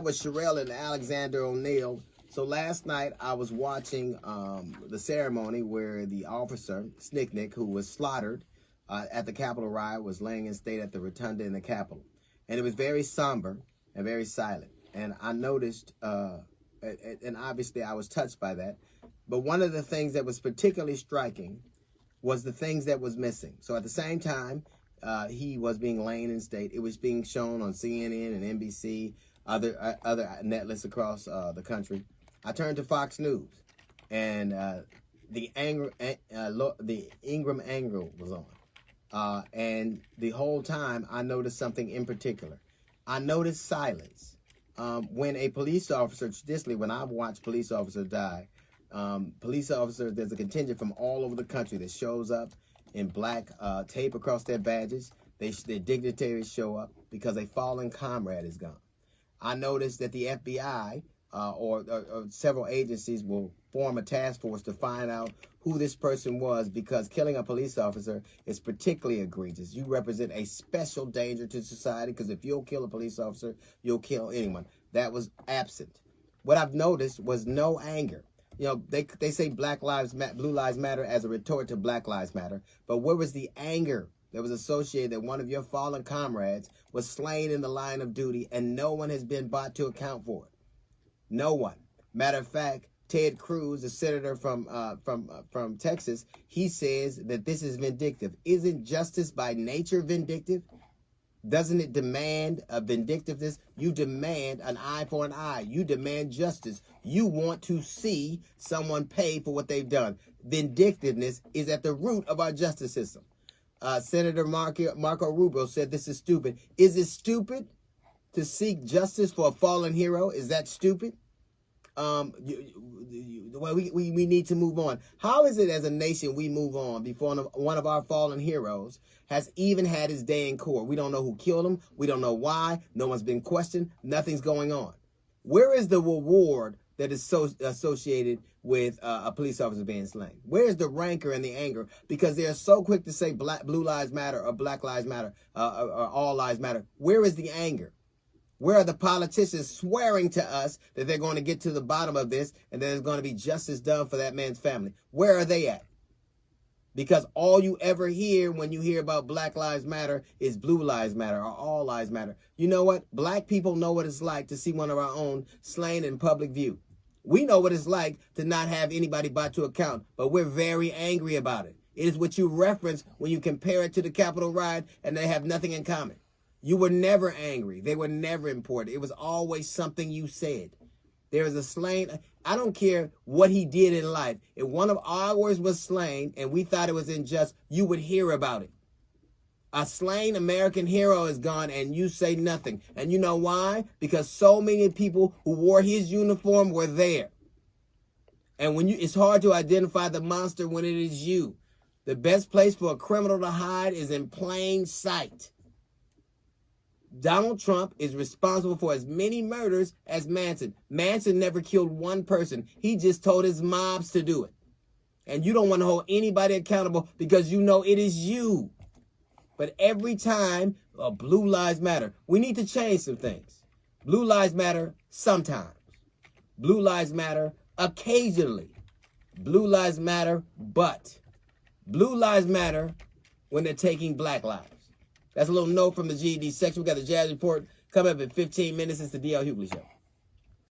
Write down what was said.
With Sherelle and Alexander O'Neill. So last night I was watching the ceremony where the officer, Snicknick, who was slaughtered at the Capitol riot, was laying in state at the rotunda in the Capitol. And it was very somber and very silent. And I noticed, and obviously I was touched by that, but one of the things that was particularly striking was the things that was missing. So at the same time, he was being laid in state. It was being shown on CNN and NBC, other netlets across the country. I turned to Fox News, and the Ingram angle was on, and the whole time I noticed something in particular. I noticed silence. When a police officer, traditionally, when I've watched police officers die, police officers, there's a contingent from all over the country that shows up in black tape across their badges. Their dignitaries show up because a fallen comrade is gone. I noticed that the FBI or several agencies will form a task force to find out who this person was, because killing a police officer is particularly egregious. You represent a special danger to society, because if you'll kill a police officer, you'll kill anyone. That was absent. What I've noticed was no anger. You know, they say Blue Lives Matter as a retort to Black Lives Matter, but where was the anger that was associated that one of your fallen comrades was slain in the line of duty and no one has been brought to account for it? No one. Matter of fact, Ted Cruz, the senator from Texas, he says that this is vindictive. Isn't justice by nature vindictive? Doesn't it demand a vindictiveness? You demand an eye for an eye. You demand justice. You want to see someone pay for what they've done. Vindictiveness is at the root of our justice system. Senator Marco Rubio said this is stupid. Is it stupid to seek justice for a fallen hero? Is that stupid? Well, we need to move on. How is it as a nation we move on before one of our fallen heroes has even had his day in court? We don't know who killed him. We don't know why. No one's been questioned. Nothing's going on. Where is the reward that is so associated with a police officer being slain? Where is the rancor and the anger? Because they are so quick to say Blue Lives Matter or Black Lives Matter or All Lives Matter. Where is the anger? Where are the politicians swearing to us that they're going to get to the bottom of this and that there's going to be justice done for that man's family? Where are they at? Because all you ever hear when you hear about Black Lives Matter is Blue Lives Matter or All Lives Matter. You know what? Black people know what it's like to see one of our own slain in public view. We know what it's like to not have anybody brought to account, but we're very angry about it. It is what you reference when you compare it to the Capitol riot, and they have nothing in common. You were never angry. They were never important. It was always something you said. There is a slain. I don't care what he did in life. If one of ours was slain and we thought it was unjust, you would hear about it. A slain American hero is gone and you say nothing. And you know why? Because so many people who wore his uniform were there. And it's hard to identify the monster when it is you. The best place for a criminal to hide is in plain sight. Donald Trump is responsible for as many murders as Manson. Manson never killed one person. He just told his mobs to do it. And you don't want to hold anybody accountable because you know it is you. But every time, Blue Lives Matter. We need to change some things. Blue Lives Matter sometimes. Blue Lives Matter occasionally. Blue Lives Matter, but Blue Lives Matter when they're taking black lives. That's a little note from the GED section. We got the Jazz Report coming up in 15 minutes. It's the D.L. Hughley Show.